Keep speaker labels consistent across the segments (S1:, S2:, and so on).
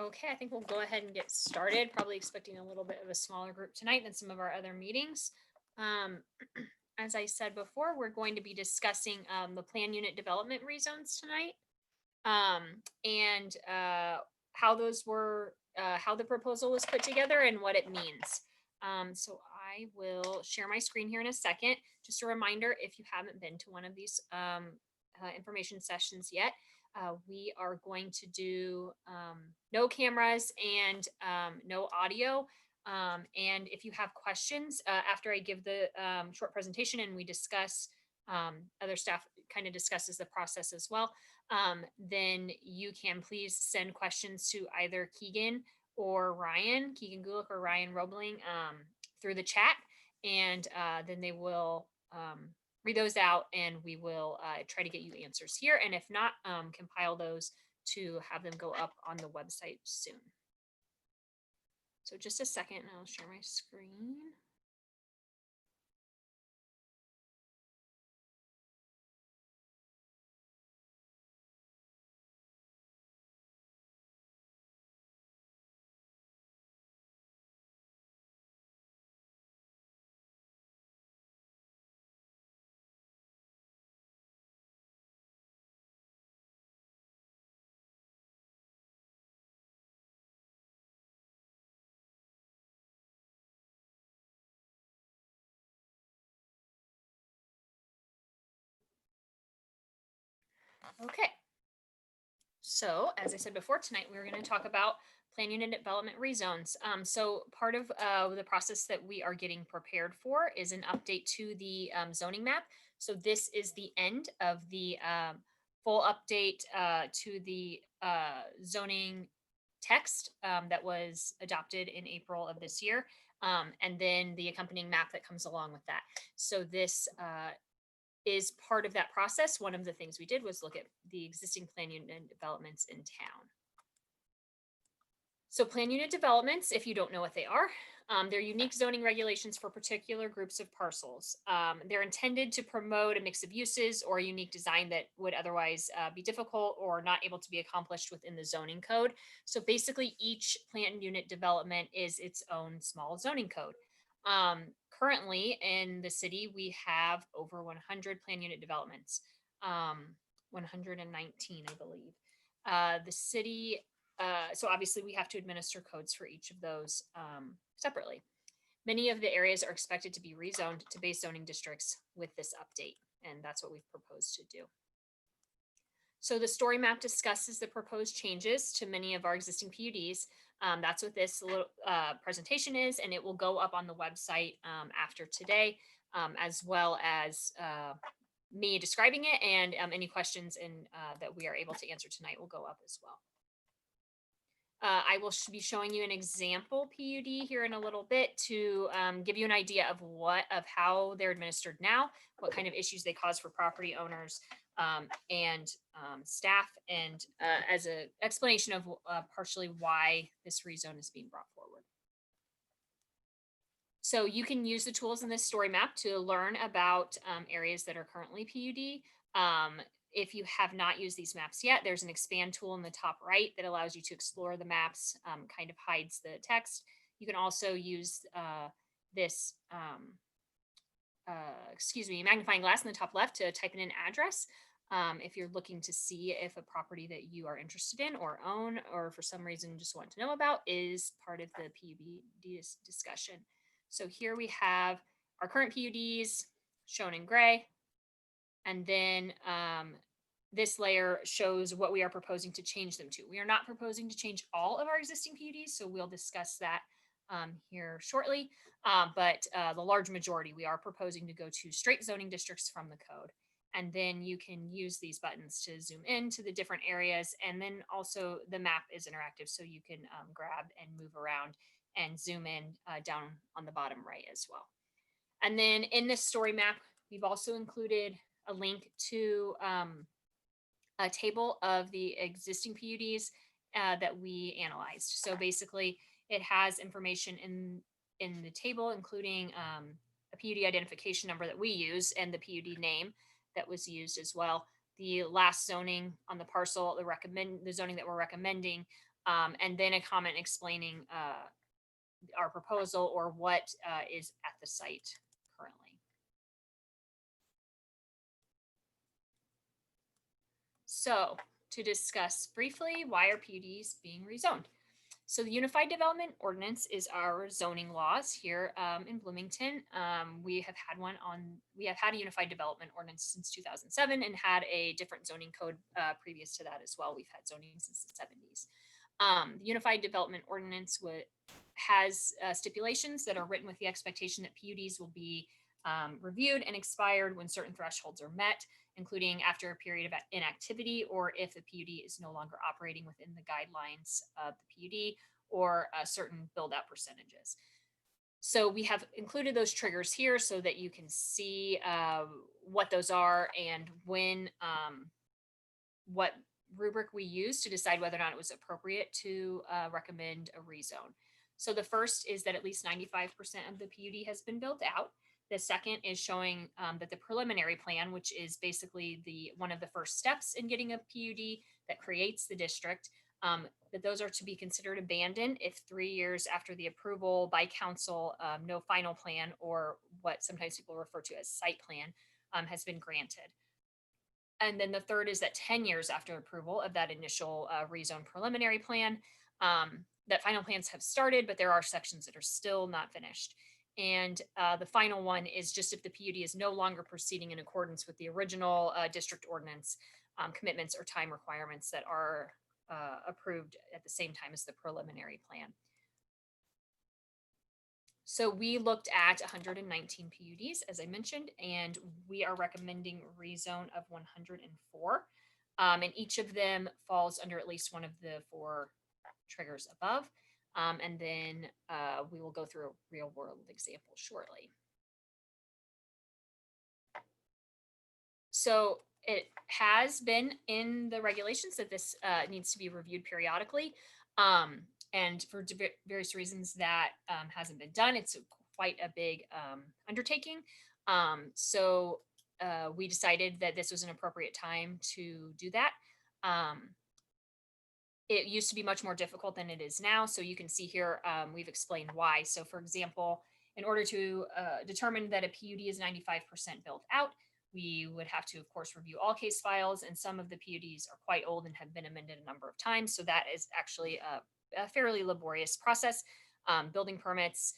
S1: Okay, I think we'll go ahead and get started. Probably expecting a little bit of a smaller group tonight than some of our other meetings. Um, as I said before, we're going to be discussing the plan unit development rezones tonight, and how those were, how the proposal was put together and what it means. So I will share my screen here in a second. Just a reminder, if you haven't been to one of these information sessions yet, we are going to do no cameras and no audio. And if you have questions after I give the short presentation and we discuss, other staff kind of discusses the process as well, then you can please send questions to either Keegan Gulick or Ryan Roebling, through the chat. And then they will read those out and we will try to get you answers here. And if not, compile those to have them go up on the website soon. So just a second and I'll share my screen. Okay. So, as I said before, tonight we're going to talk about plan unit development rezones. So, part of the process that we are getting prepared for is an update to the zoning map. So, this is the end of the full update to the zoning text that was adopted in April of this year, and then the accompanying map that comes along with that. So, this is part of that process. One of the things we did was look at the existing plan unit developments in town. So plan unit developments, if you don't know what they are, they're unique zoning regulations for particular groups of parcels. They're intended to promote a mix of uses or a unique design that would otherwise be difficult or not able to be accomplished within the zoning code. So basically each plan unit development is its own small zoning code. Currently in the city, we have over 100 plan unit developments, 119, I believe. The city, so obviously we have to administer codes for each of those separately. Many of the areas are expected to be rezoned to base zoning districts with this update, and that's what we've proposed to do. So the story map discusses the proposed changes to many of our existing PUDs. That's what this little presentation is, and it will go up on the website after today, as well as me describing it, and any questions that we are able to answer tonight will go up as well. I will be showing you an example PUD here in a little bit to give you an idea of how they're administered now, what kind of issues they cause for property owners and staff, and as an explanation of partially why this rezone is being brought forward. So you can use the tools in this story map to learn about areas that are currently PUD. If you have not used these maps yet, there's an expand tool in the top right that allows you to explore the maps, kind of hides the text. You can also use this, magnifying glass in the top left to type in an address. If you're looking to see if a property that you are interested in or own, or for some reason just want to know about, is part of the PUD discussion. So here we have our current PUDs shown in gray. And then this layer shows what we are proposing to change them to. We are not proposing to change all of our existing PUDs, so we'll discuss that here shortly. But the large majority, we are proposing to go to straight zoning districts from the code. And then you can use these buttons to zoom in to the different areas. And then also the map is interactive, so you can grab and move around and zoom in down on the bottom right as well. And then in this story map, we've also included a link to a table of the existing PUDs that we analyzed. So basically, it has information in the table, including a PUD identification number that we use and the PUD name that was used as well. The last zoning on the parcel, the zoning that we're recommending, and then a comment explaining our proposal or what is at the site currently. So, to discuss briefly, why are PUDs being rezoned? So the Unified Development Ordinance is our zoning laws here in Bloomington. We have had a Unified Development Ordinance since 2007 and had a different zoning code previous to that as well. We've had zoning since the 70s. The Unified Development Ordinance has stipulations that are written with the expectation that PUDs will be reviewed and expired when certain thresholds are met, including after a period of inactivity or if the PUD is no longer operating within the guidelines of the PUD or certain build out percentages. So we have included those triggers here so that you can see what those are and what rubric we use to decide whether or not it was appropriate to recommend a rezone. So the first is that at least 95% of the PUD has been built out. The second is showing that the preliminary plan, which is basically one of the first steps in getting a PUD that creates the district, that those are to be considered abandoned if 3 years after the approval by council, no final plan, or what sometimes people refer to as site plan, has been granted. And then the third is that 10 years after approval of that initial rezone preliminary plan, that final plans have started, but there are sections that are still not finished. And the final one is just if the PUD is no longer proceeding in accordance with the original district ordinance commitments or time requirements that are approved at the same time as the preliminary plan. So we looked at 119 PUDs, as I mentioned, and we are recommending rezone of 104. And each of them falls under at least one of the 4 triggers above. And then we will go through a real world example shortly. So it has been in the regulations that this needs to be reviewed periodically. And for various reasons that hasn't been done. It's quite a big undertaking. So we decided that this was an appropriate time to do that. It used to be much more difficult than it is now. So you can see here, we've explained why. So for example, in order to determine that a PUD is 95% built out, we would have to, of course, review all case files, and some of the PUDs are quite old and have been amended a number of times. So that is actually a fairly laborious process. Building permits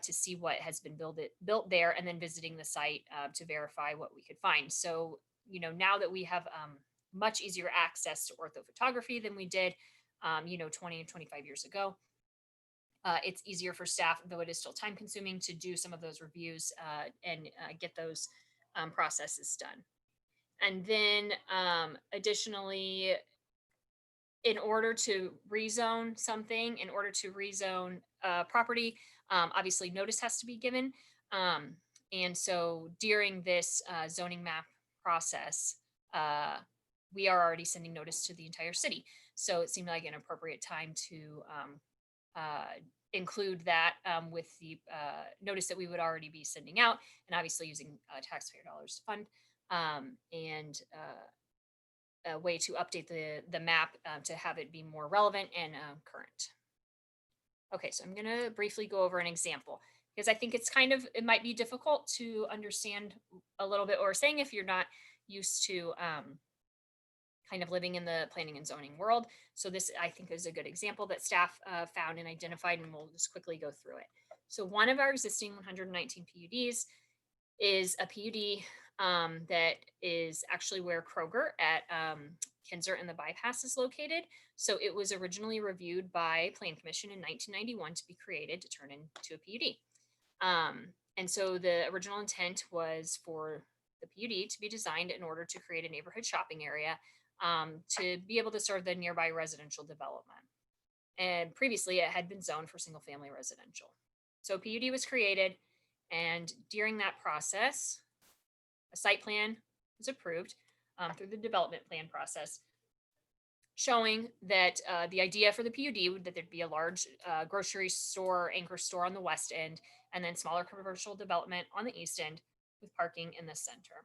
S1: to see what has been built there, and then visiting the site to verify what we could find. So, now that we have much easier access to orthophotography than we did, 20 and 25 years ago, it's easier for staff, though it is still time consuming, to do some of those reviews and get those processes done. And then additionally, in order to rezone something, in order to rezone property, obviously notice has to be given. And so during this zoning map process, we are already sending notice to the entire city. So it seemed like an appropriate time to include that with the notice that we would already be sending out, and obviously using taxpayer dollars to fund, and a way to update the map to have it be more relevant and current. Okay, so I'm going to briefly go over an example because I think it might be difficult to understand a little bit, or saying if you're not used to kind of living in the planning and zoning world. So this, I think, is a good example that staff found and identified, and we'll just quickly go through it. So one of our existing 119 PUDs is a PUD that is actually where Kroger at Kinzer and the Bypass is located. So it was originally reviewed by Plan Commission in 1991 to be created to turn into a PUD. And so the original intent was for the PUD to be designed in order to create a neighborhood shopping area to be able to serve the nearby residential development. And previously it had been zoned for single family residential. So PUD was created, and during that process, a site plan was approved through the development plan process, showing that the idea for the PUD would that there'd be a large grocery store, anchor store on the west end, and then smaller commercial development on the east end with parking in the center.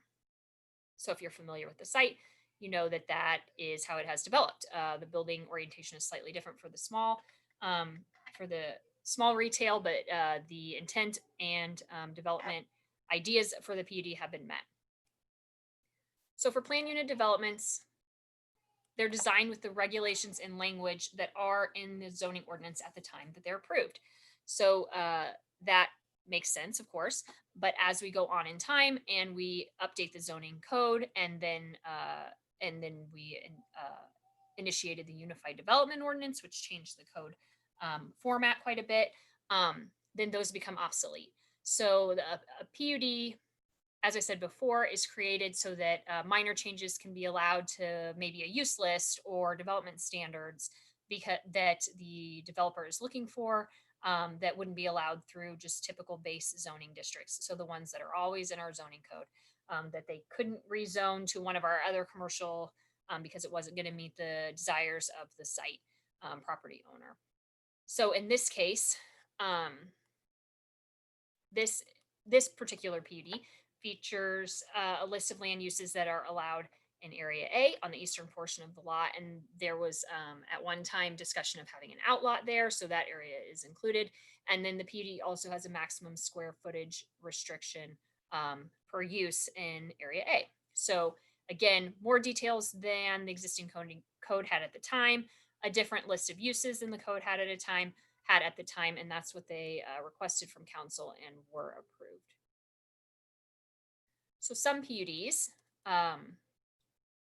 S1: So if you're familiar with the site, you know that that is how it has developed. The building orientation is slightly different um, for the small retail, but the intent and development ideas for the PUD have been met. So for plan unit developments, they're designed with the regulations and language that are in the zoning ordinance at the time that they're approved. So that makes sense, of course. But as we go on in time and we update the zoning code, and then we initiated the Unified Development Ordinance, which changed the code format quite a bit, then those become obsolete. So a PUD, as I said before, is created so that minor changes can be allowed to maybe a use list or development standards because that the developer is looking for, that wouldn't be allowed through just typical base zoning districts. So the ones that are always in our zoning code, that they couldn't rezone to one of our other commercial because it wasn't going to meet the desires of the site property owner. So in this case, um, this this particular PUD features a list of land uses that are allowed in Area A on the eastern portion of the lot. And there was at one time discussion of having an outlot there, so that area is included. And then the PUD also has a maximum square footage restriction per use in Area A. So again, more details than the existing code had at the time, a different list of uses than the code had at the time, and that's what they requested from council and were approved. So some PUDs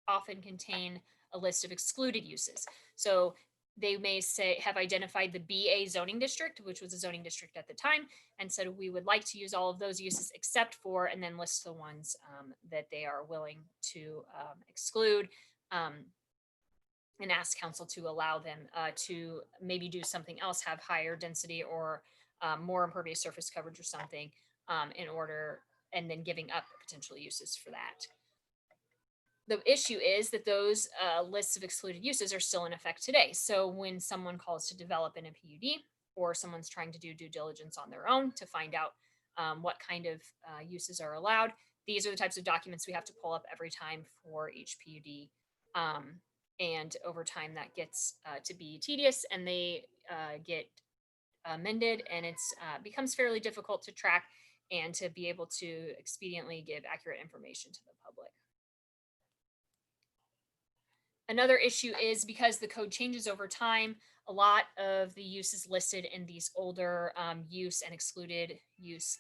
S1: often contain a list of excluded uses. So they may say have identified the BA zoning district, which was a zoning district at the time, and said we would like to use all of those uses except for, and then list the ones that they are willing to exclude. And ask council to allow them to maybe do something else, have higher density or more impervious surface coverage or something in order, and then giving up potential uses for that. The issue is that those lists of excluded uses are still in effect today. So when someone calls to develop in a PUD, or someone's trying to do due diligence on their own to find out what kind of uses are allowed, these are the types of documents we have to pull up every time for each PUD. And over time that gets to be tedious, and they get amended, and it's becomes fairly difficult to track and to be able to expediently give accurate information to the public. Another issue is because the code changes over time, a lot of the uses listed in these older use and excluded use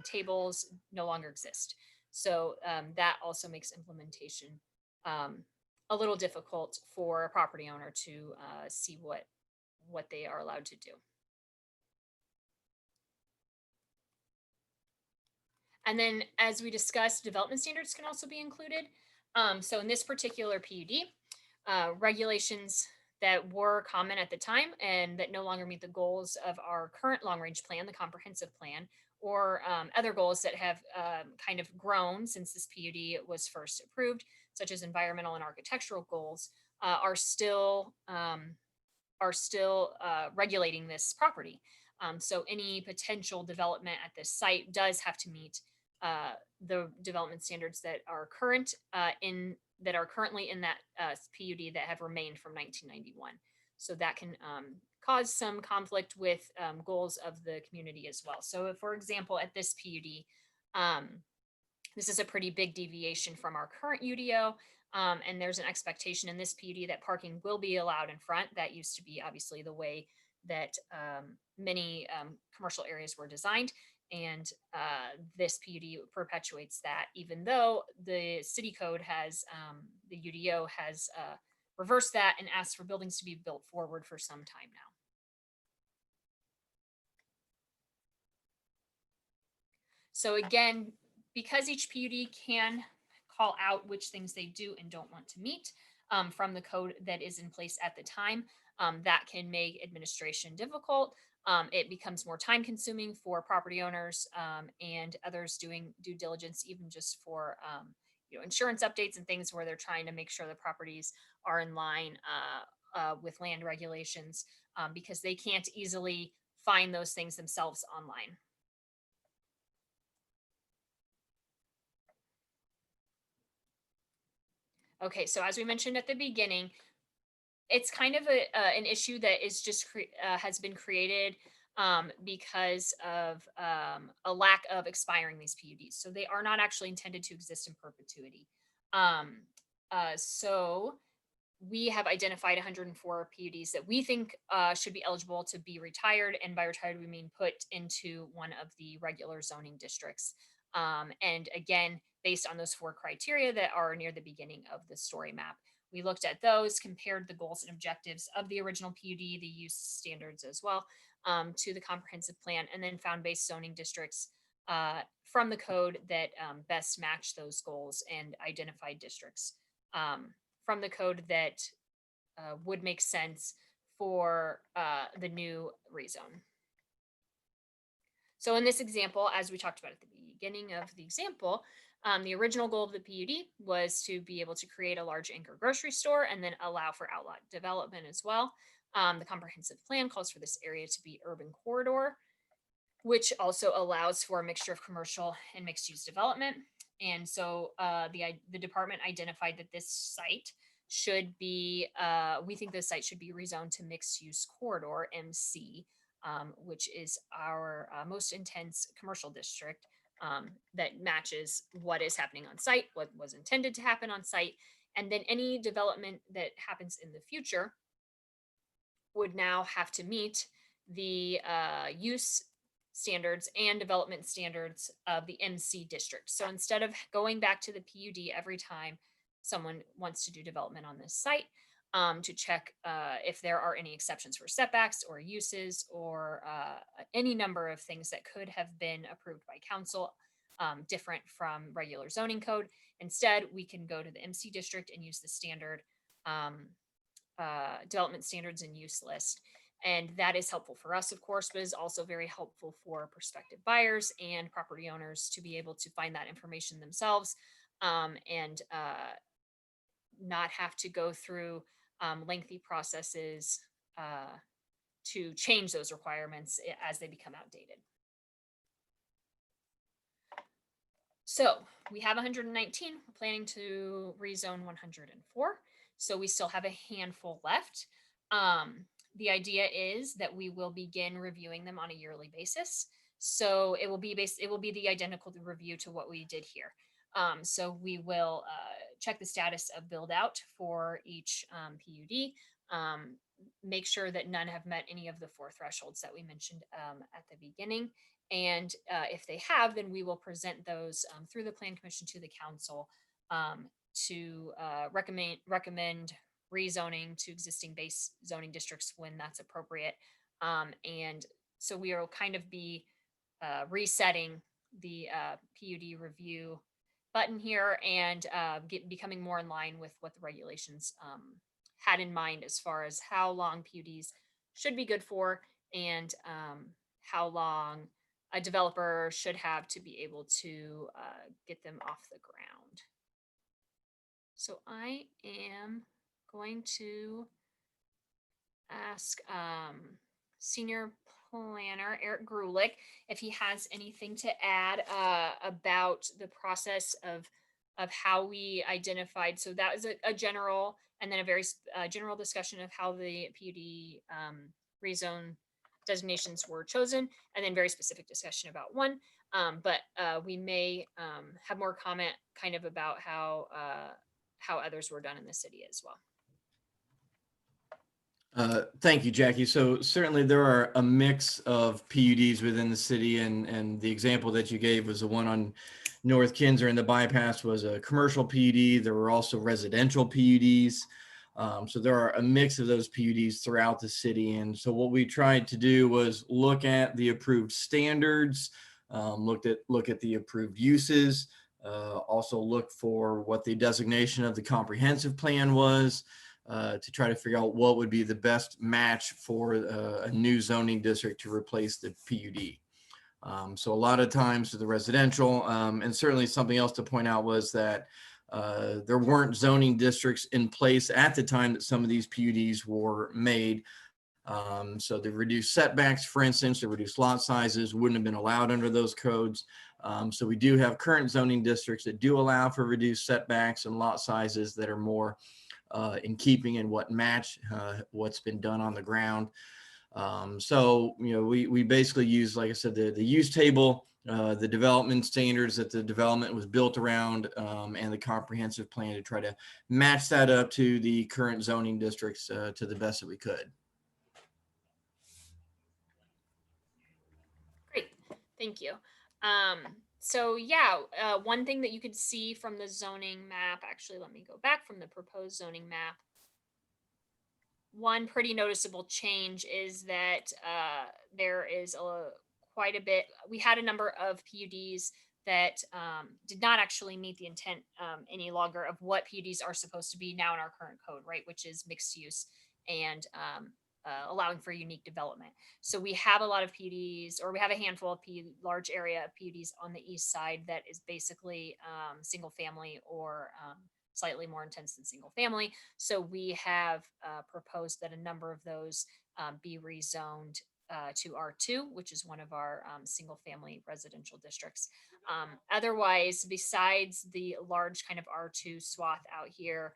S1: tables no longer exist. So that also makes implementation a little difficult for a property owner to see what they are allowed to do. And then, as we discussed, development standards can also be included. So in this particular PUD, regulations that were common at the time and that no longer meet the goals of our current long range plan, the comprehensive plan, or other goals that have kind of grown since this PUD was first approved, such as environmental and architectural goals, are still regulating this property. So any potential development at this site does have to meet the development standards that are currently in that PUD that have remained from 1991. So that can cause some conflict with goals of the community as well. So if, for example, at this PUD, this is a pretty big deviation from our current UDO. And there's an expectation in this PUD that parking will be allowed in front. That used to be obviously the way that many commercial areas were designed. And this PUD perpetuates that, even though the city code has, the UDO has reversed that and asked for buildings to be built forward for some time now. So again, because each PUD can call out which things they do and don't want to meet from the code that is in place at the time, that can make administration difficult. It becomes more time consuming for property owners and others doing due diligence, even just for insurance updates and things where they're trying to make sure the properties are in line with land regulations because they can't easily find those things themselves online. Okay, so as we mentioned at the beginning, it's kind of an issue that is just has been created because of a lack of expiring these PUDs. So they are not actually intended to exist in perpetuity. Um, so we have identified 104 PUDs that we think should be eligible to be retired. And by retired, we mean put into one of the regular zoning districts. And again, based on those four criteria that are near the beginning of the story map. We looked at those, compared the goals and objectives of the original PUD, the use standards as well, to the comprehensive plan, and then found based zoning districts from the code that best match those goals and identified districts from the code that would make sense for the new rezone. So in this example, as we talked about at the beginning of the example, the original goal of the PUD was to be able to create a large anchor grocery store and then allow for outlot development as well. The comprehensive plan calls for this area to be urban corridor, which also allows for a mixture of commercial and mixed use development. And so the department identified that this site should be, we think this site should be rezoned to mixed use corridor MC, which is our most intense commercial district that matches what is happening on site, what was intended to happen on site. And then any development that happens in the future would now have to meet the use standards and development standards of the MC district. So instead of going back to the PUD every time someone wants to do development on this site, to check if there are any exceptions for setbacks or uses or any number of things that could have been approved by council different from regular zoning code. Instead, we can go to the MC district and use the standard development standards and use list. And that is helpful for us, of course, but is also very helpful for prospective buyers and property owners to be able to find that information themselves and not have to go through lengthy processes to change those requirements as they become outdated. So we have 119, we're planning to rezone 104. So we still have a handful left. The idea is that we will begin reviewing them on a yearly basis. So it will be the identical review to what we did here. So we will check the status of build out for each PUD, make sure that none have met any of the four thresholds that we mentioned at the beginning. And if they have, then we will present those through the Plan Commission to the council to recommend rezoning to existing base zoning districts when that's appropriate. And so we will kind of be resetting the PUD review button here and becoming more in line with what the regulations had in mind as far as how long PUDs should be good for and how long a developer should have to be able to get them off the ground. So I am going to ask Senior Planner Eric Grulich if he has anything to add about the process of how we identified. So that was a general and then a very general discussion of how the PUD rezone designations were chosen, and then very specific discussion about one. But we may have more comment kind of about how others were done in the city as well.
S2: Thank you, Jackie. So certainly there are a mix of PUDs within the city, and the example that you gave was the one on North Kinzer and the bypass was a commercial PUD. There were also residential PUDs. So there are a mix of those PUDs throughout the city. And so what we tried to do was look at the approved standards, look at the approved uses, also look for what the designation of the comprehensive plan was, to try to figure out what would be the best match for a new zoning district to replace the PUD. So a lot of times for the residential, and certainly something else to point out was that there weren't zoning districts in place at the time that some of these PUDs were made. So the reduced setbacks, for instance, the reduced lot sizes wouldn't have been allowed under those codes. So we do have current zoning districts that do allow for reduced setbacks and lot sizes that are more in keeping and what match what's been done on the ground. So, we basically use, like I said, the use table, the development standards that the development was built around, and the comprehensive plan to try to match that up to the current zoning districts to the best that we could.
S1: Great, thank you. So yeah, one thing that you could see from the zoning map, actually, let me go back from the proposed zoning map. One pretty noticeable change is that there is quite a bit. We had a number of PUDs that did not actually meet the intent any longer of what PUDs are supposed to be now in our current code, right? Which is mixed use and allowing for unique development. So we have a lot of PUDs, or we have a handful of large area of PUDs on the east side that is basically single family or slightly more intense than single family. So we have proposed that a number of those be rezoned to R2, which is one of our single family residential districts. Otherwise, besides the large kind of R2 swath out here,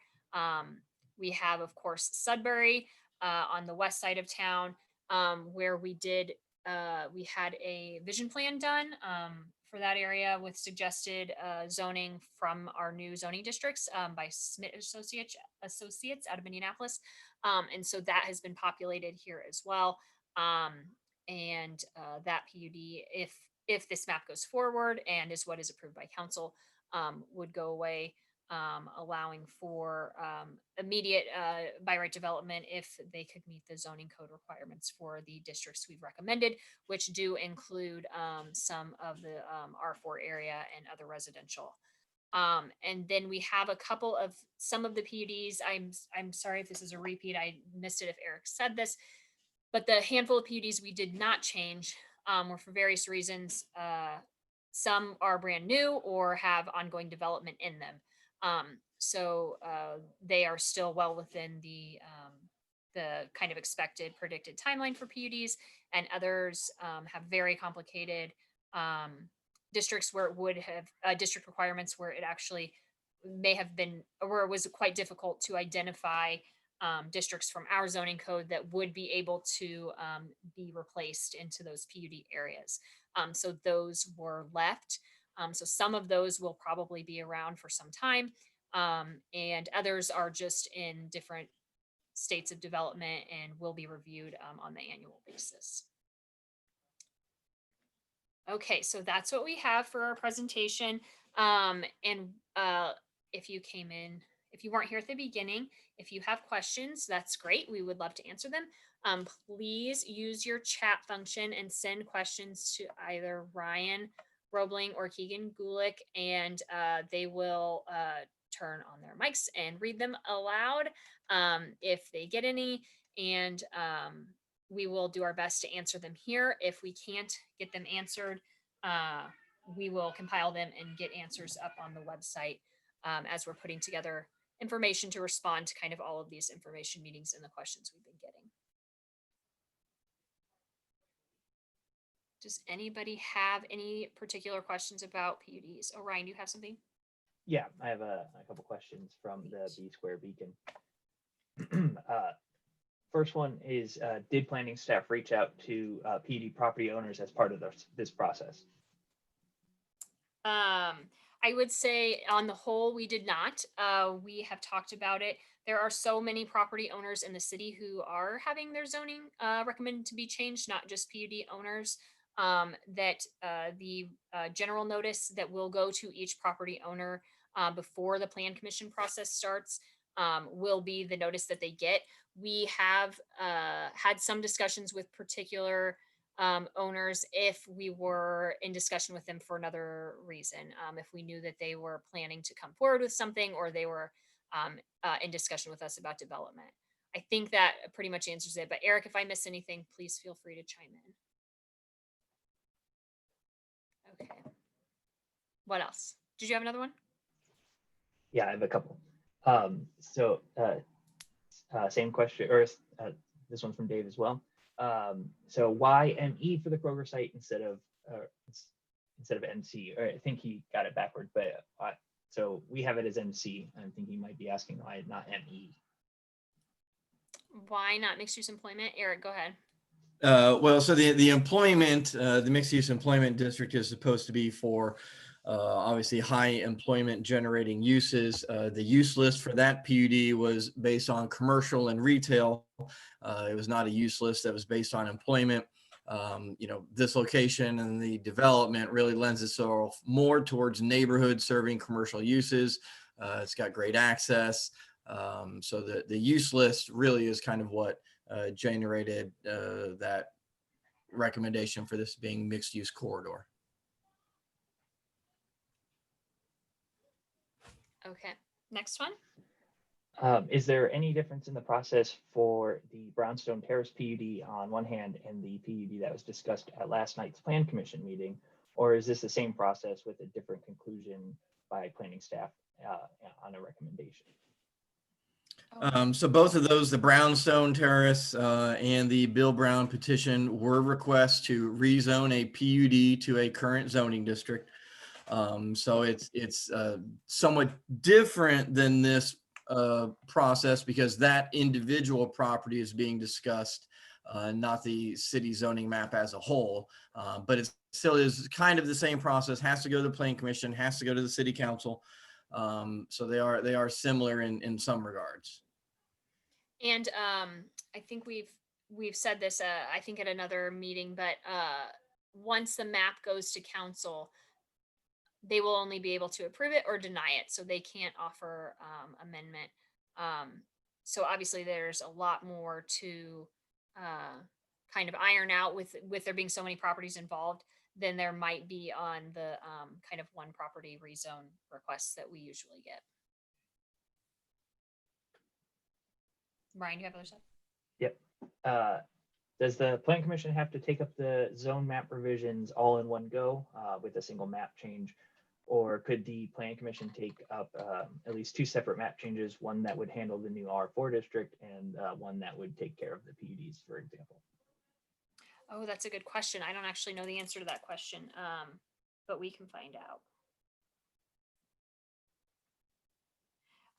S1: we have, of course, Sudbury on the west side of town, where we had a vision plan done for that area with suggested zoning from our new zoning districts by Smith Associates out of Minneapolis. And so that has been populated here as well. And that PUD, if this map goes forward and is what is approved by council, would go away, allowing for immediate by right development if they could meet the zoning code requirements for the districts we've recommended, which do include some of the R4 area and other residential. And then we have a couple of some of the PUDs. I'm sorry if this is a repeat. I missed it if Eric said this, but the handful of PUDs we did not change were for various reasons. Some are brand new or have ongoing development in them. So they are still well within the kind of expected predicted timeline for PUDs, and others have very complicated districts where it would have district requirements where it actually may have been, or it was quite difficult to identify districts from our zoning code that would be able to be replaced into those PUD areas. So those were left. So some of those will probably be around for some time, and others are just in different states of development and will be reviewed on the annual basis. Okay, so that's what we have for our presentation. And if you came in, if you weren't here at the beginning, if you have questions, that's great. We would love to answer them. Please use your chat function and send questions to either Ryan Roebling or Keegan Gulick, and they will turn on their mics and read them aloud if they get any. And we will do our best to answer them here. If we can't get them answered, we will compile them and get answers up on the website as we're putting together information to respond to kind of all of these information meetings and the questions we've been getting. Does anybody have any particular questions about PUDs? Oh, Ryan, do you have something?
S3: Yeah, I have a couple questions from the B Square Beacon. First one is, did planning staff reach out to PUD property owners as part of this process?
S1: I would say on the whole, we did not. We have talked about it. There are so many property owners in the city who are having their zoning recommended to be changed, not just PUD owners, that the general notice that will go to each property owner before the plan commission process starts will be the notice that they get. We have had some discussions with particular owners if we were in discussion with them for another reason, if we knew that they were planning to come forward with something or they were in discussion with us about development. I think that pretty much answers it. But Eric, if I miss anything, please feel free to chime in. Okay. What else? Did you have another one?
S3: Yeah, I have a couple. Same question, or this one's from Dave as well. So why ME for the Kroger site instead of instead of NC, or I think he got it backward, but so we have it as NC. I think he might be asking why not ME.
S1: Why not mixed use employment? Eric, go ahead.
S2: Well, so the employment, the mixed use employment district is supposed to be for obviously high employment generating uses. The use list for that PUD was based on commercial and retail. It was not a use list that was based on employment. This location and the development really lends itself more towards neighborhood serving commercial uses. It's got great access. So the use list really is kind of what generated that recommendation for this being mixed use corridor.
S1: Okay, next one.
S3: Is there any difference in the process for the Brownstone Terrace PUD on one hand and the PUD that was discussed at last night's Plan Commission meeting? Or is this the same process with a different conclusion by planning staff on a recommendation?
S2: So both of those, the Brownstone Terrace and the Bill Brown petition, were requests to rezone a PUD to a current zoning district. So it's somewhat different than this process because that individual property is being discussed, not the city zoning map as a whole. But it still is kind of the same process, has to go to the Plan Commission, has to go to the city council. So they are similar in some regards.
S1: And I think we've said this I think at another meeting, but once the map goes to council, they will only be able to approve it or deny it, so they can't offer amendment. So obviously there's a lot more to kind of iron out with there being so many properties involved than there might be on the kind of one property rezone requests that we usually get. Brian, you have other stuff?
S3: Yep. Does the Plan Commission have to take up the zone map revisions all in one go with a single map change? Or could the Plan Commission take up at least two separate map changes, one that would handle the new R4 district and one that would take care of the PUDs, for example?
S1: Oh, that's a good question. I don't actually know the answer to that question, but we can find out.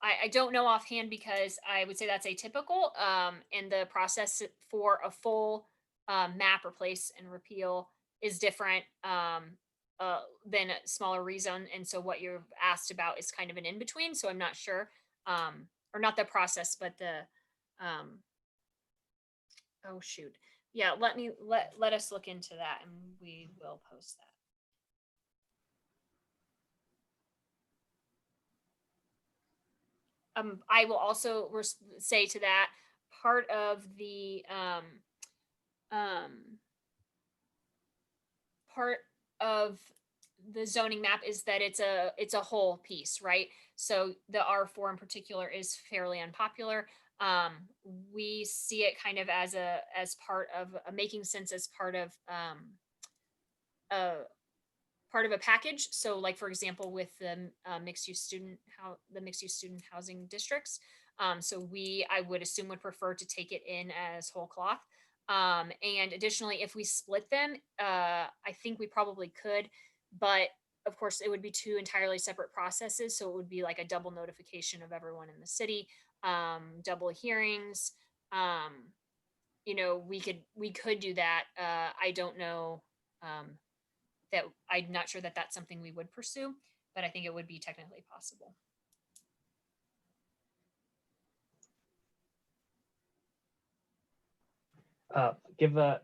S1: I don't know offhand because I would say that's atypical. And the process for a full map replace and repeal is different than a smaller rezone. And so what you've asked about is kind of an in-between. So I'm not sure, or not the process, but the, oh shoot. Yeah, let us look into that and we will post that. I will also say to that part of the part of the zoning map is that it's a whole piece, right? So the R4 in particular is fairly unpopular. We see it kind of as part of making sense as part of a package. So like, for example, with the mixed use student housing districts. So I would assume would prefer to take it in as whole cloth. And additionally, if we split them, I think we probably could, but of course it would be two entirely separate processes. So it would be like a double notification of everyone in the city, double hearings. We could do that. I don't know, that I'm not sure that that's something we would pursue, but I think it would be technically possible.
S3: Given the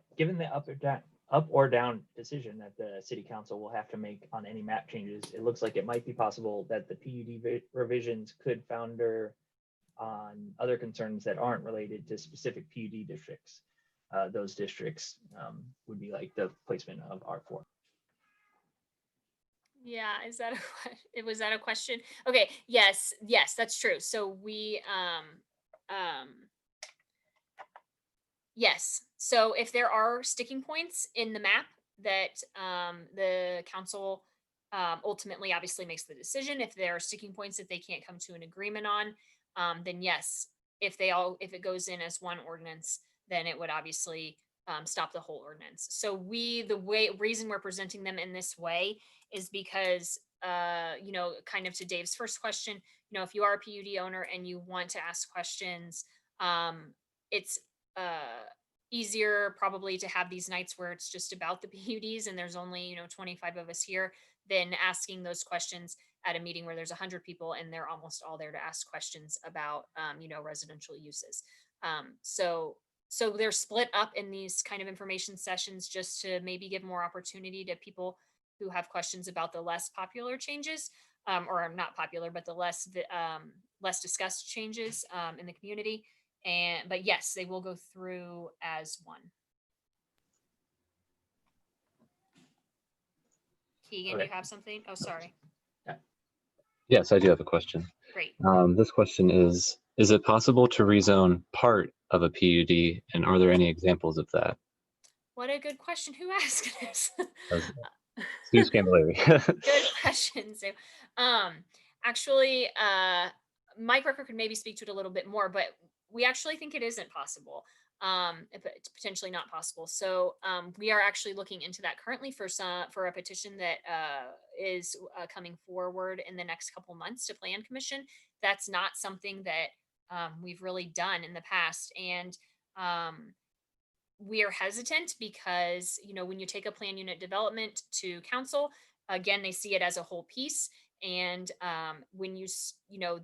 S3: up or down decision that the city council will have to make on any map changes, it looks like it might be possible that the PUD revisions could founder on other concerns that aren't related to specific PUD districts. Those districts would be like the placement of R4.
S1: Yeah, was that a question? Okay, yes, that's true. So we yes. So if there are sticking points in the map that the council ultimately obviously makes the decision, if there are sticking points that they can't come to an agreement on, then yes, if it goes in as one ordinance, then it would obviously stop the whole ordinance. So reason we're presenting them in this way is because, kind of to Dave's first question, if you are a PUD owner and you want to ask questions, it's easier probably to have these nights where it's just about the PUDs and there's only, 25 of us here, than asking those questions at a meeting where there's 100 people and they're almost all there to ask questions about, residential uses. So they're split up in these kind of information sessions just to maybe give more opportunity to people who have questions about the less popular changes, or not popular, but the less discussed changes in the community. But yes, they will go through as one. Keegan,
S3: Okay.
S1: you have something? Oh, sorry.
S4: Yes, I do have a question.
S1: Great.
S4: This question is it possible to rezone part of a PUD, and are there any examples of that?
S1: What a good question. Who asked this?
S4: Sue Scamilleri.
S1: Good question, Sue. Actually, Mike Rucker could maybe speak to it a little bit more, but we actually think it isn't possible. It's potentially not possible. So we are actually looking into that currently for a petition that is coming forward in the next couple months to Plan Commission. That's not something that we've really done in the past, and we are hesitant because, when you take a plan unit development to council, again, they see it as a whole piece. And when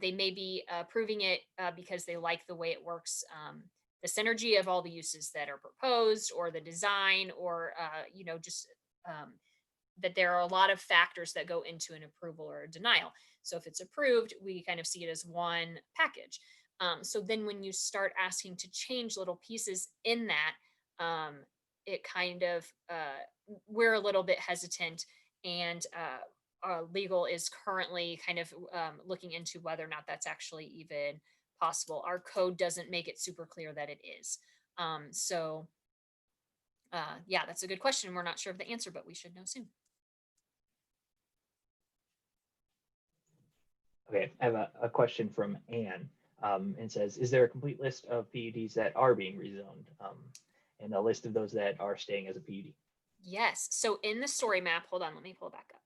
S1: they may be approving it because they like the way it works, the synergy of all the uses that are proposed, or the design, or, just that there are a lot of factors that go into an approval or a denial. So if it's approved, we kind of see it as one package. So then when you start asking to change little pieces in that, it kind of, we're a little bit hesitant, and legal is currently kind of looking into whether or not that's actually even possible. Our code doesn't make it super clear that it is. Yeah, that's a good question. We're not sure of the answer, but we should know soon.
S3: Okay, I have a question from Anne, and says, is there a complete list of PUDs that are being rezoned, and a list of those that are staying as a PUD?
S1: Yes. So in the story map, hold on, let me pull it back up.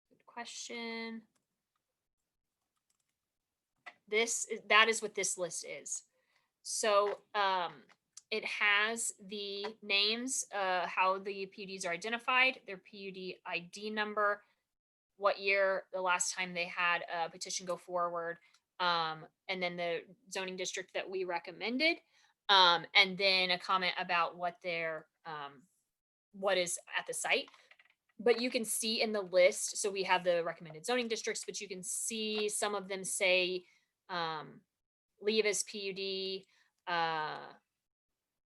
S1: Good question. That is what this list is. So it has the names, how the PUDs are identified, their PUD ID number, what year the last time they had a petition go forward, and then the zoning district that we recommended, and then a comment about what is at the site. But you can see in the list, so we have the recommended zoning districts, but you can see some of them say leave as PUD,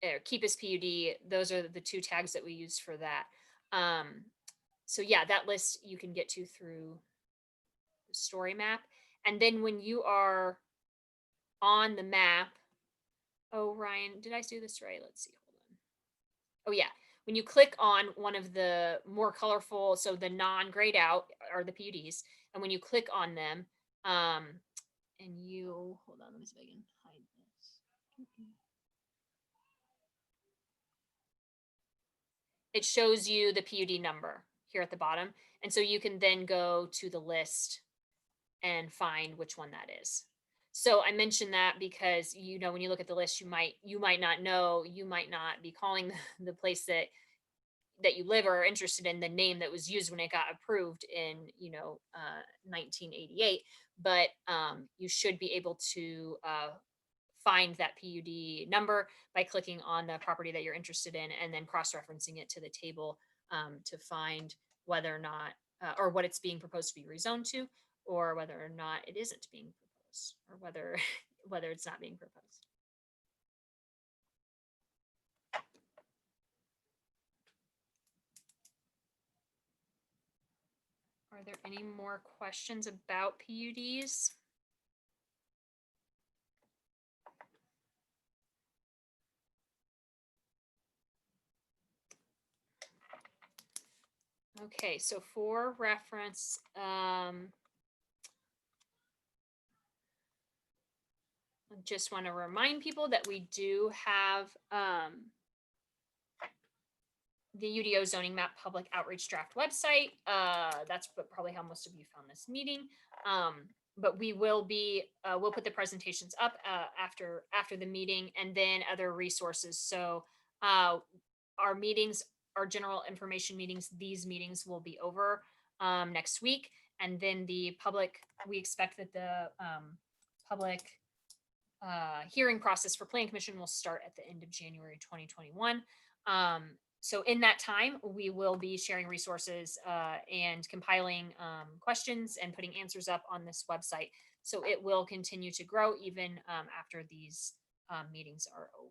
S1: or keep as PUD. Those are the two tags that we use for that. So yeah, that list you can get to through the story map. And then when you are on the map, oh, Ryan, did I do this right? Let's see, hold on. Oh yeah, when you click on one of the more colorful, so the non-grayed out are the PUDs, and when you click on them, and you, hold on, let me see if I can hide this. It shows you the PUD number here at the bottom. And so you can then go to the list and find which one that is. So I mentioned that because, when you look at the list, you might not know, you might not be calling the place that you live or are interested in the name that was used when it got approved in 1988, but you should be able to find that PUD number by clicking on the property that you're interested in and then cross-referencing it to the table to find whether or not or what it's being proposed to be rezoned to, or whether or not it isn't being proposed, or whether it's not being proposed. Are there any more questions about PUDs? Okay, so for reference, just want to remind people that we do have the UDO zoning map public outreach draft website. That's probably how most of you found this meeting. But we will be, we'll put the presentations up after the meeting, and then other resources. So our meetings, our general information meetings, these meetings will be over next week. And then the public, we expect that the public hearing process for Plan Commission will start at the end of January 2021. So in that time, we will be sharing resources and compiling questions and putting answers up on this website. So it will continue to grow even after these meetings are over.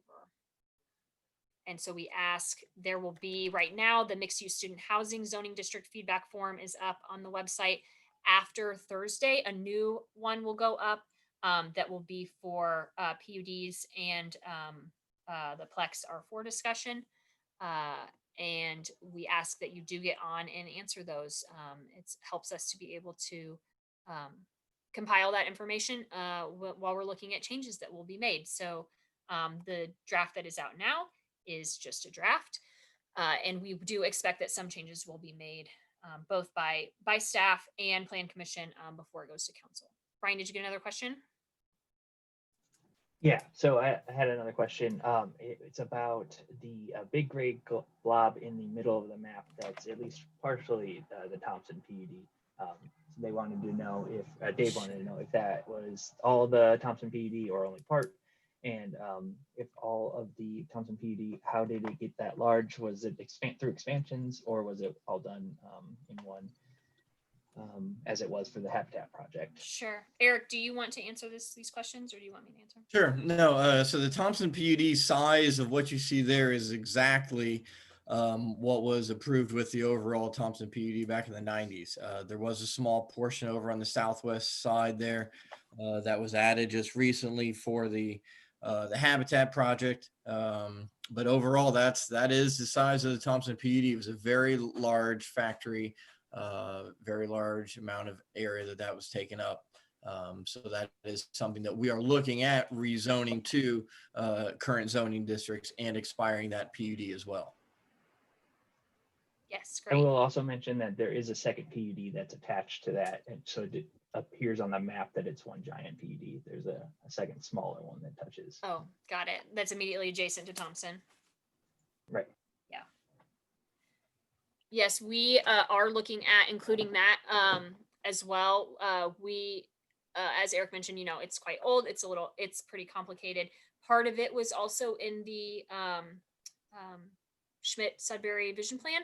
S1: And so we ask, there will be right now, the mixed use student housing zoning district feedback form is up on the website. After Thursday, a new one will go up that will be for PUDs and the Plex R4 discussion. And we ask that you do get on and answer those. It helps us to be able to compile that information while we're looking at changes that will be made. So the draft that is out now is just a draft. And we do expect that some changes will be made both by staff and Plan Commission before it goes to council. Brian, did you get another question?
S3: Yeah, so I had another question. It's about the big gray blob in the middle of the map that's at least partially the Thompson PUD. So they wanted to know if, Dave wanted to know if that was all the Thompson PUD or only part. And if all of the Thompson PUD, how did it get that large? Was it through expansions, or was it all done in one? As it was for the Habitat project.
S1: Sure. Eric, do you want to answer these questions, or do you want me to answer?
S2: Sure. No, so the Thompson PUD size of what you see there is exactly what was approved with the overall Thompson PUD back in the 90s. There was a small portion over on the southwest side there that was added just recently for the Habitat project. But overall, that is the size of the Thompson PUD. It was a very large factory, very large amount of area that was taken up. So that is something that we are looking at rezoning to current zoning districts and expiring that PUD as well.
S1: Yes,
S3: I
S1: great.
S3: will also mention that there is a second PUD that's attached to that, and so it appears on the map that it's one giant PUD. There's a second smaller one that touches.
S1: Oh, got it. That's immediately adjacent to Thompson.
S3: Right.
S1: Yeah. Yes, we are looking at including that as well. As Eric mentioned, it's quite old. It's pretty complicated. Part of it was also in the Schmidt-Sudbury vision plan.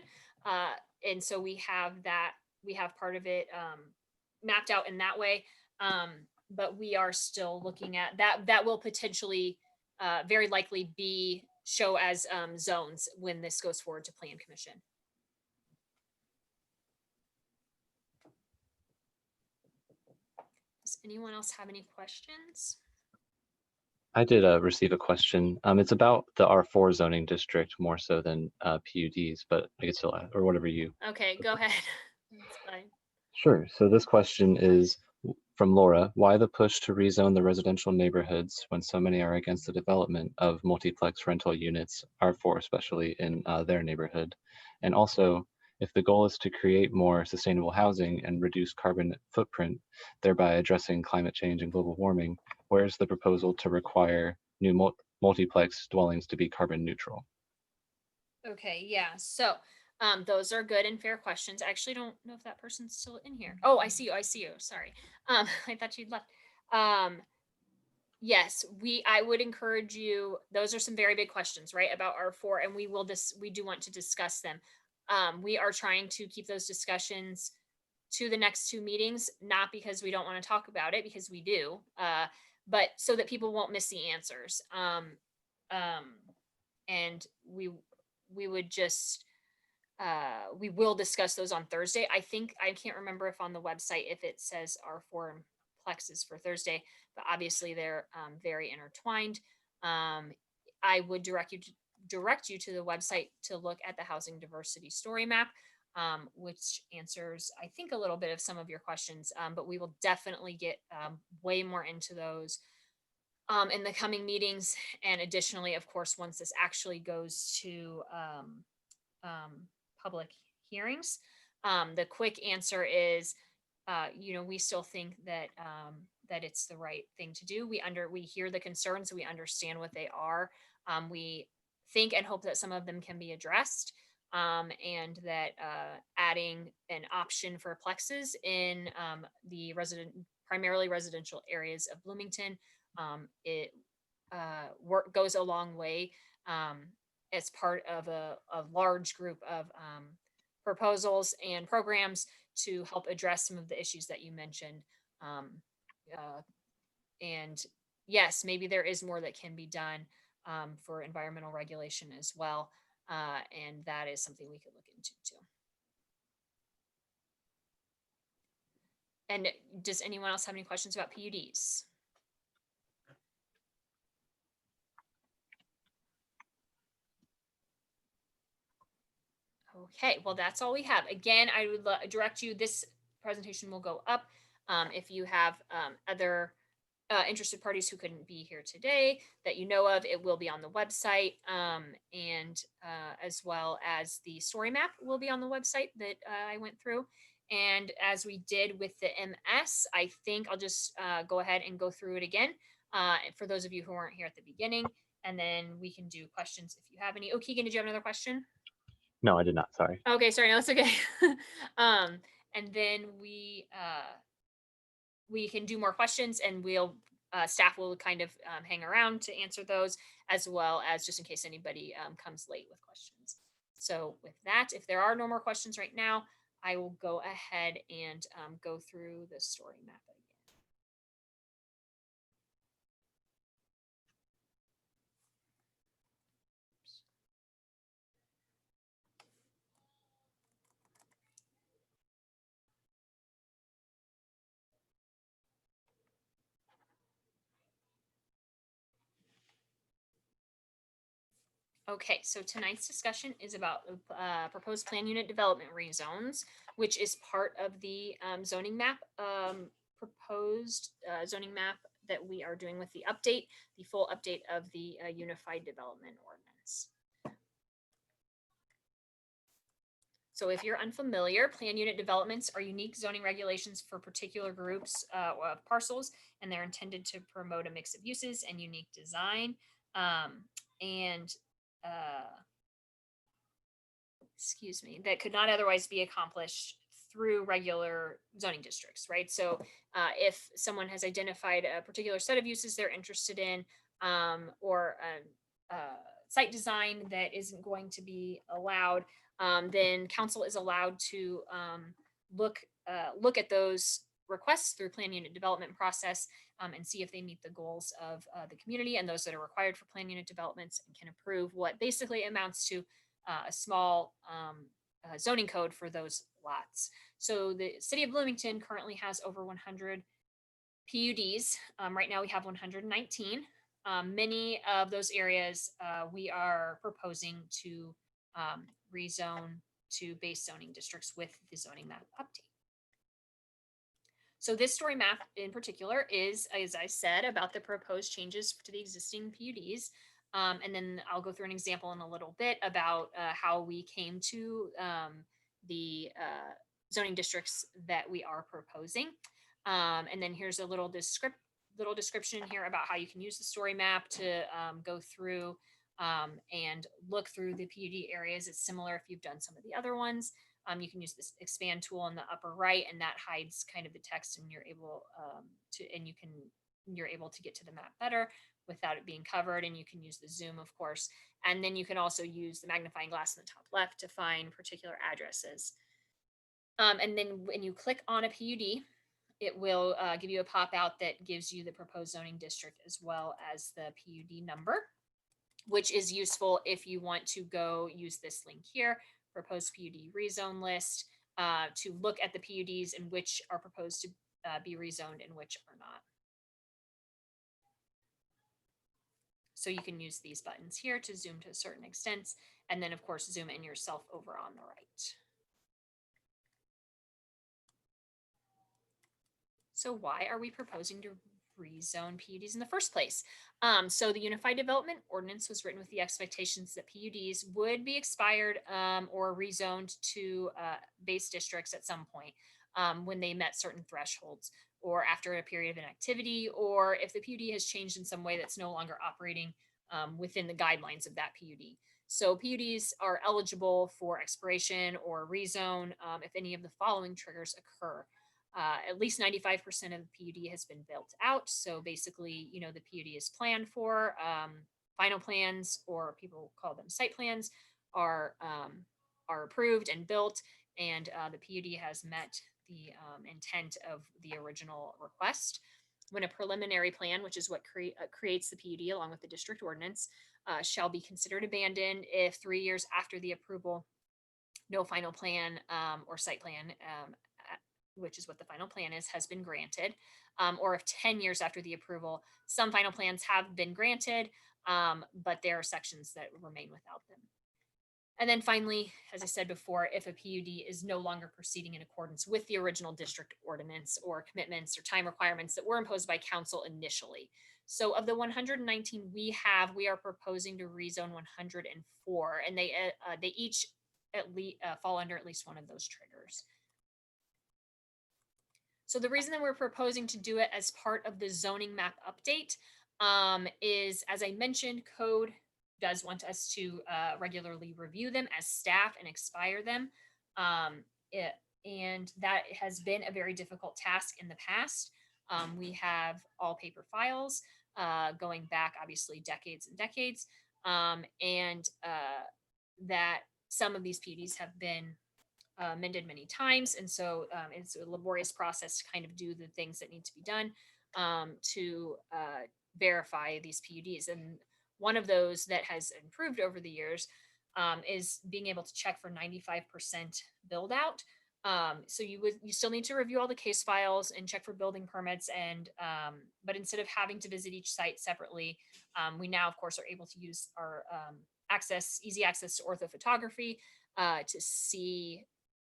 S1: And so we have part of it mapped out in that way. But we are still looking at that will potentially very likely show as zones when this goes forward to Plan Commission. Does anyone else have any questions?
S4: I did receive a question. It's about the R4 zoning district more so than PUDs, but I could still add, or whatever you.
S1: Okay, go ahead. That's fine.
S4: Sure. So this question is from Laura. Why the push to rezone the residential neighborhoods when so many are against the development of multiplex rental units, R4 especially, in their neighborhood? And also, if the goal is to create more sustainable housing and reduce carbon footprint, thereby addressing climate change and global warming, where's the proposal to require new multiplex dwellings to be carbon neutral?
S1: Okay, yeah. So those are good and fair questions. I actually don't know if that person's still in here. Oh, I see you. Sorry. I thought you'd left. Yes, I would encourage you. Those are some very big questions, right, about R4, and we do want to discuss them. We are trying to keep those discussions to the next two meetings, not because we don't want to talk about it, because we do, but so that people won't miss the answers. And we would just, we will discuss those on Thursday. I can't remember if on the website, if it says R4 and Plexes for Thursday, but obviously they're very intertwined. I would direct you to the website to look at the housing diversity story map, which answers, I think, a little bit of some of your questions, but we will definitely get way more into those in the coming meetings. And additionally, of course, once this actually goes to public hearings, the quick answer is, we still think that that it's the right thing to do. We hear the concerns, we understand what they are. We think and hope that some of them can be addressed, and that adding an option for plexes in the primarily residential areas of Bloomington, it goes a long way, as part of a large group of proposals and programs to help address some of the issues that you mentioned. Um, uh, and yes, maybe there is more that can be done for environmental regulation as well. And that is something we could look into too. And does anyone else have any questions about PUDs? Okay, well, that's all we have. Again, I would direct you, this presentation will go up. If you have other interested parties who couldn't be here today that you know of, it will be on the website, and as well as the story map will be on the website that I went through. And as we did with the MS, I think I'll just go ahead and go through it again for those of you who weren't here at the beginning, and then we can do questions if you have any. Oh, Keegan, did you have another question?
S4: No, I did not. Sorry.
S1: Okay, sorry, no, it's okay. And then we can do more questions, and we'll staff will kind of hang around to answer those, as well as just in case anybody comes late with questions. So with that, if there are no more questions right now, I will go ahead and go through the story map again. Okay, so tonight's discussion is about proposed plan unit development rezones, which is part of the zoning map, proposed zoning map that we are doing with the update, the full update of the Unified Development Ordinance. So if you're unfamiliar, plan unit developments are unique zoning regulations for particular groups of parcels, and they're intended to promote a mix of uses and unique design. Excuse me, that could not otherwise be accomplished through regular zoning districts, right? So if someone has identified a particular set of uses they're interested in, or a site design that isn't going to be allowed, then council is allowed to look at those requests through plan unit development process, and see if they meet the goals of the community and those that are required for plan unit developments, and can approve what basically amounts to a small zoning code for those lots. So the city of Bloomington currently has over 100 PUDs. Right now we have 119. Many of those areas we are proposing to rezone to base zoning districts with the zoning map update. So this story map in particular is, as I said, about the proposed changes to the existing PUDs. And then I'll go through an example in a little bit about how we came to the zoning districts that we are proposing. And then here's a little description here about how you can use the story map to go through and look through the PUD areas. It's similar if you've done some of the other ones. You can use this expand tool in the upper right, and that hides kind of the text, and you're able you're able to get to the map better without it being covered. And you can use the zoom, of course, and then you can also use the magnifying glass in the top left to find particular addresses. And then when you click on a PUD, it will give you a pop out that gives you the proposed zoning district as well as the PUD number, which is useful if you want to go use this link here, proposed PUD rezone list, to look at the PUDs and which are proposed to be rezoned and which are not. So you can use these buttons here to zoom to a certain extent, and then of course zoom in yourself over on the right. So why are we proposing to rezone PUDs in the first place. So the Unified Development Ordinance was written with the expectations that PUDs would be expired or rezoned to base districts at some point when they met certain thresholds, or after a period of inactivity, or if the PUD has changed in some way that's no longer operating within the guidelines of that PUD. So PUDs are eligible for expiration or rezone if any of the following triggers occur. At least 95% of the PUD has been built out. So basically, the PUD is planned for. Final plans, or people call them site plans, are approved and built, and the PUD has met the intent of the original request. When a preliminary plan, which is what creates the PUD along with the district ordinance, shall be considered abandoned if 3 years after the approval, no final plan or site plan, which is what the final plan is, has been granted, or if 10 years after the approval, some final plans have been granted, but there are sections that remain without them. And then finally, as I said before, if a PUD is no longer proceeding in accordance with the original district ordinance or commitments or time requirements that were imposed by council initially. So of the 119 we are proposing to rezone 104, and they each at least fall under at least one of those triggers. So the reason that we're proposing to do it as part of the zoning map update is, as I mentioned, code does want us to regularly review them as staff and expire them. And that has been a very difficult task in the past. We have all paper files going back, obviously, decades and decades. And that some of these PUDs have been amended many times. And so it's a laborious process to kind of do the things that need to be done to verify these PUDs. And one of those that has improved over the years is being able to check for 95% build out. So you still need to review all the case files and check for building permits, and but instead of having to visit each site separately, we now of course are able to use our easy access to orthophotography to see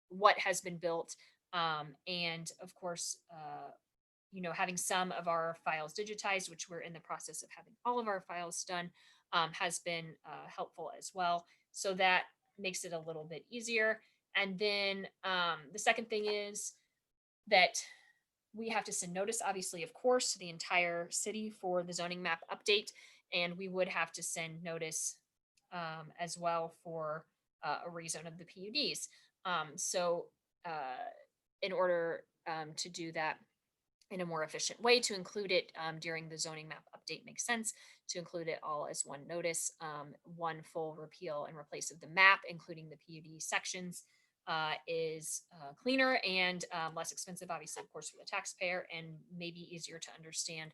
S1: what has been built, and of course having some of our files digitized, which we're in the process of having all of our files done, has been helpful as well. So that makes it a little bit easier. And then the second thing is that we have to send notice, obviously, of course, to the entire city for the zoning map update. And we would have to send notice as well for a rezone of the PUDs. So in order to do that in a more efficient way, to include it during the zoning map update makes sense, to include it all as one notice, one full repeal and replace of the map, including the PUD sections, is cleaner and less expensive, obviously, of course, for the taxpayer, and maybe easier to understand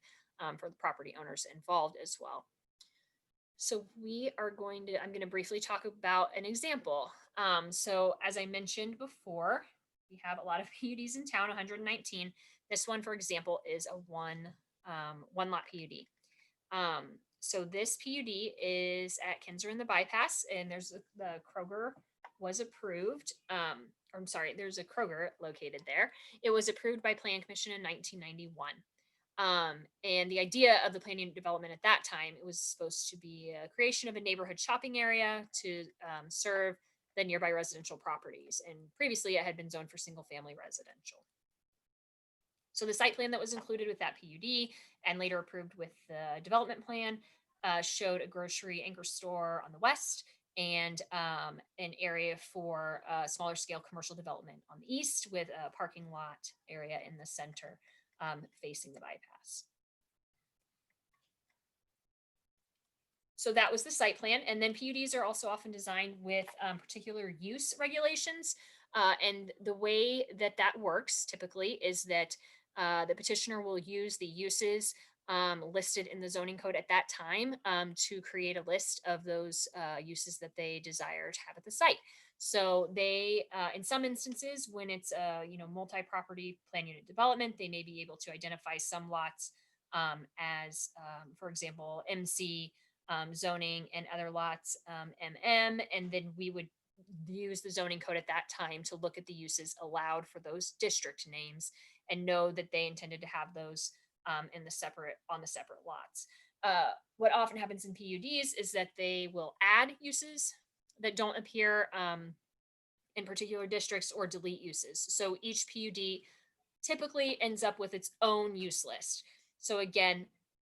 S1: for the property owners involved as well. So I'm going to briefly talk about an example. So as I mentioned before, we have a lot of PUDs in town, 119. This one, for example, is a one lot PUD. So this PUD is at Kinzer and the Bypass, and the Kroger was approved. I'm sorry, there's a Kroger located there. It was approved by Plan Commission in 1991. And the idea of the planning and development at that time, it was supposed to be a creation of a neighborhood shopping area to serve the nearby residential properties. And previously it had been zoned for single family residential. So the site plan that was included with that PUD and later approved with the development plan showed a grocery anchor store on the west and an area for smaller scale commercial development on the east, with a parking lot area in the center facing the bypass. So that was the site plan. And then PUDs are also often designed with particular use regulations. And the way that works typically is that the petitioner will use the uses listed in the zoning code at that time to create a list of those uses that they desire to have at the site. So they, in some instances, when it's a multi-property plan unit development, they may be able to identify some lots as, for example, MC zoning, and other lots MM, and then we would use the zoning code at that time to look at the uses allowed for those district names and know that they intended to have those in the separate lots. What often happens in PUDs is that they will add uses that don't appear in particular districts or delete uses. So each PUD typically ends up with its own use list. So again,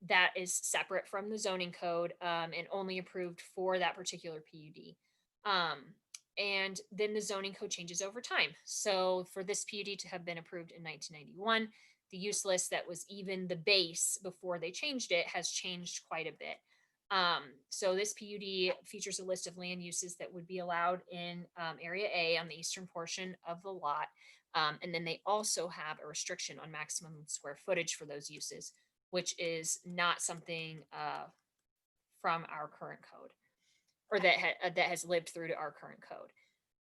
S1: that is separate from the zoning code and only approved for that particular PUD. And then the zoning code changes over time. So for this PUD to have been approved in 1991, the use list that was even the base before they changed it has changed quite a bit. So this PUD features a list of land uses that would be allowed in Area A on the eastern portion of the lot. And then they also have a restriction on maximum square footage for those uses, which is not something from our current code, or that has lived through to our current code.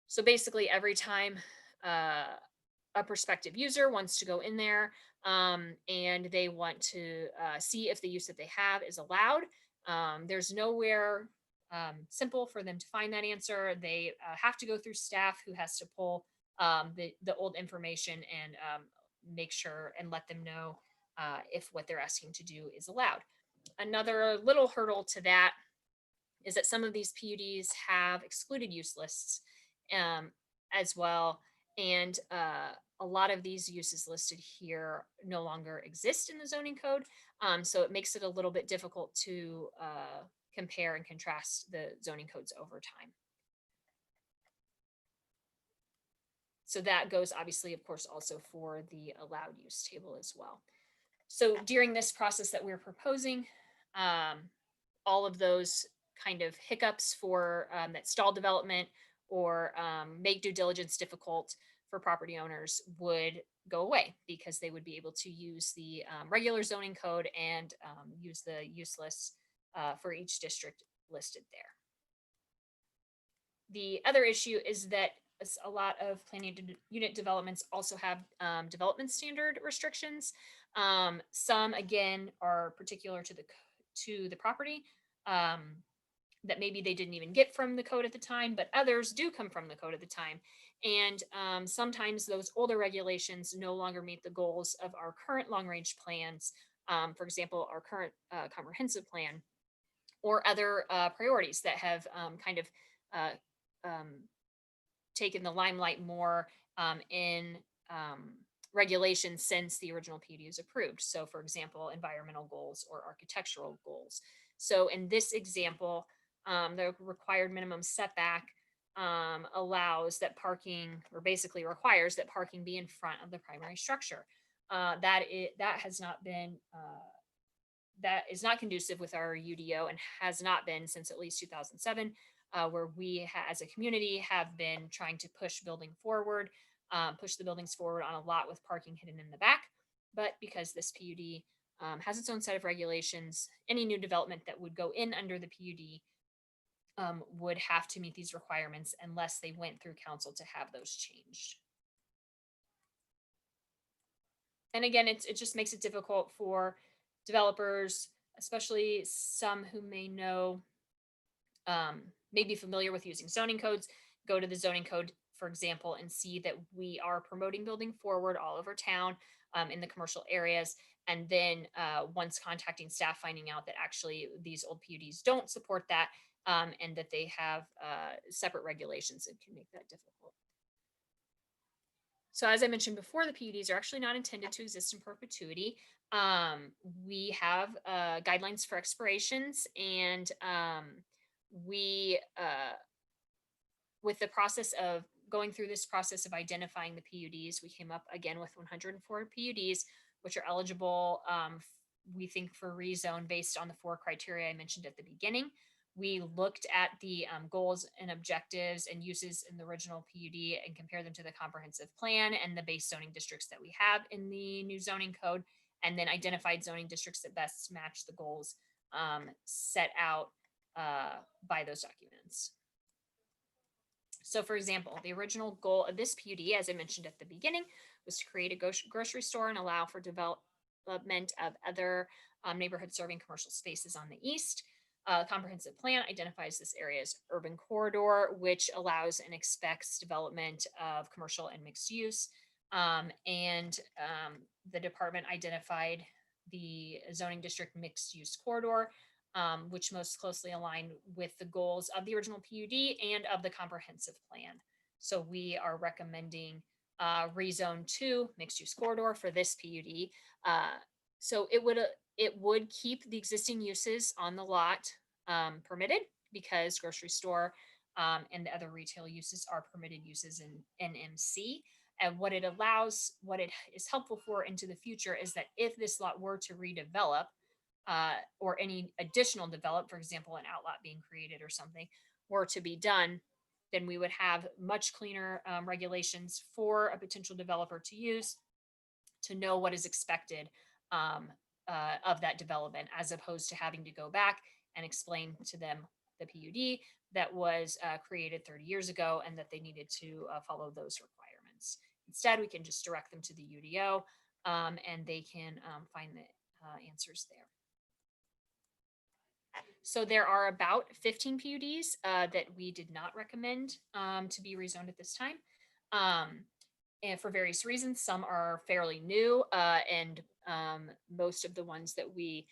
S1: So basically, every time a prospective user wants to go in there and they want to see if the use that they have is allowed, there's nowhere simple for them to find that answer. They have to go through staff, who has to pull the old information and make sure and let them know if what they're asking to do is allowed. Another little hurdle to that is that some of these PUDs have excluded use lists as well. And a lot of these uses listed here no longer exist in the zoning code. So it makes it a little bit difficult to compare and contrast the zoning codes over time. So that goes obviously, of course, also for the allowed use table as well. So during this process that we're proposing, all of those kind of hiccups for that stall development or make due diligence difficult for property owners would go away, because they would be able to use the regular zoning code and use the use lists for each district listed there. The other issue is that a lot of planning unit developments also have development standard restrictions. Some, again, are particular to the property that maybe they didn't even get from the code at the time, but others do come from the code at the time. And sometimes those older regulations no longer meet the goals of our current long-range plans. For example, our current comprehensive plan, or other priorities that have kind of taken the limelight more in regulations since the original PUD was approved. So for example, environmental goals or architectural goals. So in this example, the required minimum setback allows that parking, or basically requires that parking be in front of the primary structure. That has not been that is not conducive with our UDO, and has not been since at least 2007, where we as a community have been trying to push the buildings forward on a lot with parking hidden in the back. But because this PUD has its own set of regulations, any new development that would go in under the PUD would have to meet these requirements unless they went through council to have those changed. And again, it just makes it difficult for developers, especially some who may know, may be familiar with using zoning codes, go to the zoning code, for example, and see that we are promoting building forward all over town in the commercial areas. And then once contacting staff, finding out that actually these old PUDs don't support that, and that they have separate regulations, it can make that difficult. So as I mentioned before, the PUDs are actually not intended to exist in perpetuity. We have guidelines for expirations, and with the process of going through this process of identifying the PUDs, we came up again with 104 PUDs, which are eligible, we think, for rezone based on the 4 criteria I mentioned at the beginning. We looked at the goals and objectives and uses in the original PUD and compared them to the comprehensive plan and the base zoning districts that we have in the new zoning code, and then identified zoning districts that best match the goals set out by those documents. So for example, the original goal of this PUD, as I mentioned at the beginning, was to create a grocery store and allow for development of other neighborhood serving commercial spaces on the east. Comprehensive plan identifies this area as urban corridor, which allows and expects development of commercial and mixed use. The department identified the zoning district mixed use corridor, which most closely align with the goals of the original PUD and of the comprehensive plan. So we are recommending rezone to mixed use corridor for this PUD. So it would keep the existing uses on the lot permitted, because grocery store and the other retail uses are permitted uses in NMC. And what it is helpful for into the future is that if this lot were to redevelop, or any additional develop, for example, an outlot being created or something were to be done, then we would have much cleaner regulations for a potential developer to use, to know what is expected of that development, as opposed to having to go back and explain to them the PUD that was created 30 years ago and that they needed to follow those requirements. Instead, we can just direct them to the UDO, and they can find the answers there. So there are about 15 PUDs that we did not recommend to be rezoned at this time. And for various reasons, some are fairly new, and most of the ones that we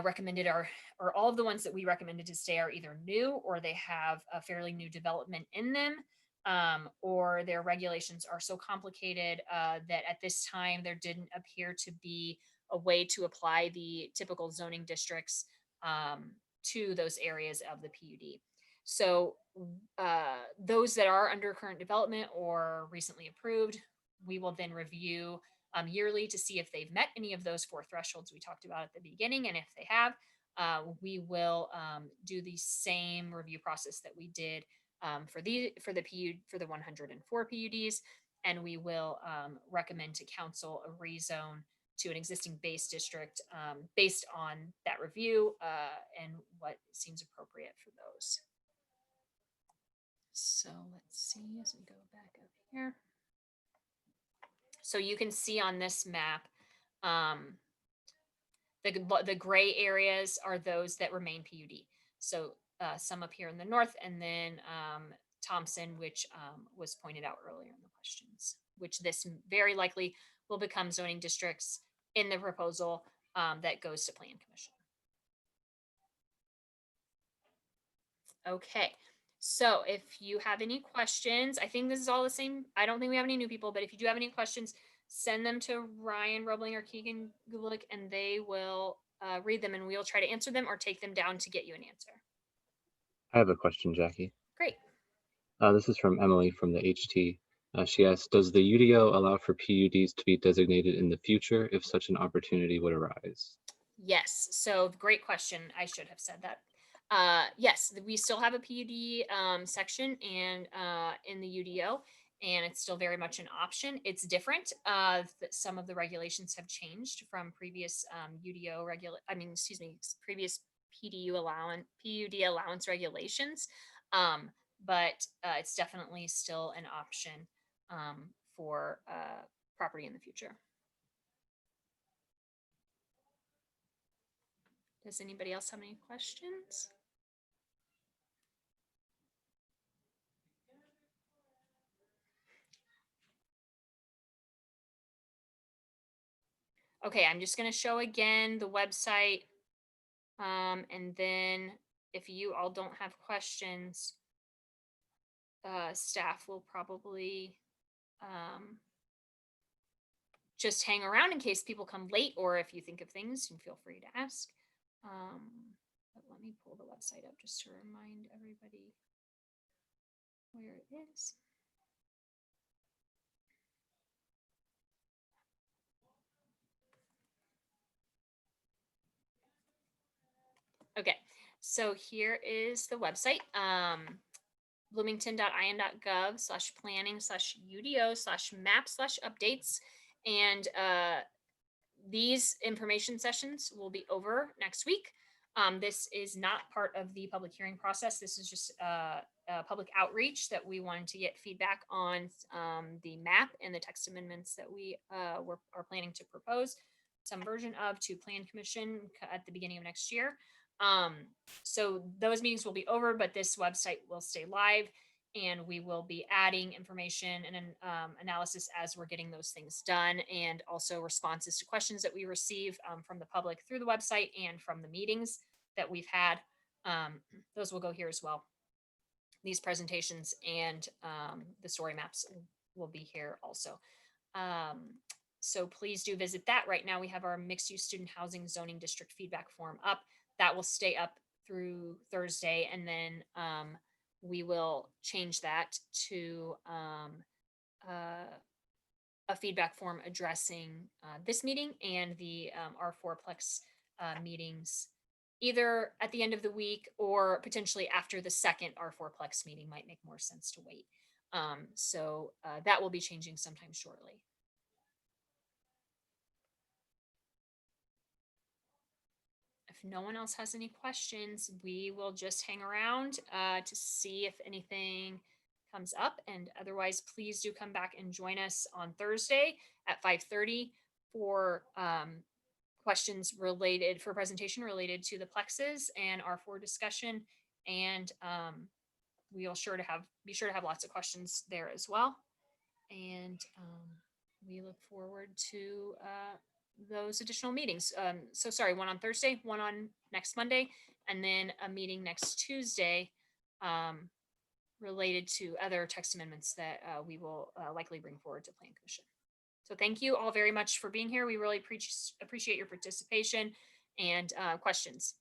S1: recommended or all of the ones that we recommended to stay are either new, or they have a fairly new development in them, or their regulations are so complicated that at this time there didn't appear to be a way to apply the typical zoning districts to those areas of the PUD. So those that are under current development or recently approved, we will then review yearly to see if they've met any of those 4 thresholds we talked about at the beginning. And if they have, we will do the same review process that we did for the 104 PUDs, and we will recommend to council a rezone to an existing base district based on that review and what seems appropriate for those. So let's see as we go back up here. So you can see on this map, the gray areas are those that remain PUD. So some up here in the north, and then Thompson, which was pointed out earlier in the questions, which this very likely will become zoning districts in the proposal that goes to Plan Commission. Okay, so if you have any questions, I think this is all the same. I don't think we have any new people, but if you do have any questions, send them to Ryan Roebling or Keegan Gulick, and they will read them, and we'll try to answer them or take them down to get you an answer.
S4: I have a question, Jackie.
S1: Great.
S4: This is from Emily from the HT. She asks, does the UDO allow for PUDs to be designated in the future if such an opportunity would arise?
S1: Yes, so great question. I should have said that. Yes, we still have a PUD section and in the UDO, and it's still very much an option. It's different. Some of the regulations have changed from previous previous PUD allowance regulations. But it's definitely still an option for property in the future. Does anybody else have any questions? Okay, I'm just going to show again the website. And then if you all don't have questions, staff will probably just hang around in case people come late, or if you think of things, you feel free to ask. But let me pull the website up just to remind everybody where it is. Okay, so here is the website, bloomington.in.gov/planning/UDO/map/updates. And these information sessions will be over next week. This is not part of the public hearing process. This is just a public outreach that we wanted to get feedback on the map and the text amendments that we are planning to propose some version of to Plan Commission at the beginning of next year. So those meetings will be over, but this website will stay live. and we will be adding information and analysis as we're getting those things done, and also responses to questions that we receive from the public through the website and from the meetings that we've had. Those will go here as well. These presentations and the story maps will be here also. So please do visit that. Right now we have our mixed use student housing zoning district feedback form up. That will stay up through Thursday, and then we will change that to a feedback form addressing this meeting and the R4 Plex meetings, either at the end of the week or potentially after the second R4 Plex meeting. Might make more sense to wait. So that will be changing sometime shortly. If no one else has any questions, we will just hang around to see if anything comes up. And otherwise, please do come back and join us on Thursday at 5:30 for questions related, for presentation related to the plexes and R4 discussion. And we'll be sure to have lots of questions there as well. And we look forward to those additional meetings. So sorry, one on Thursday, one on next Monday, and then a meeting next Tuesday related to other text amendments that we will likely bring forward to Plan Commission. So thank you all very much for being here. We really appreciate your participation and questions.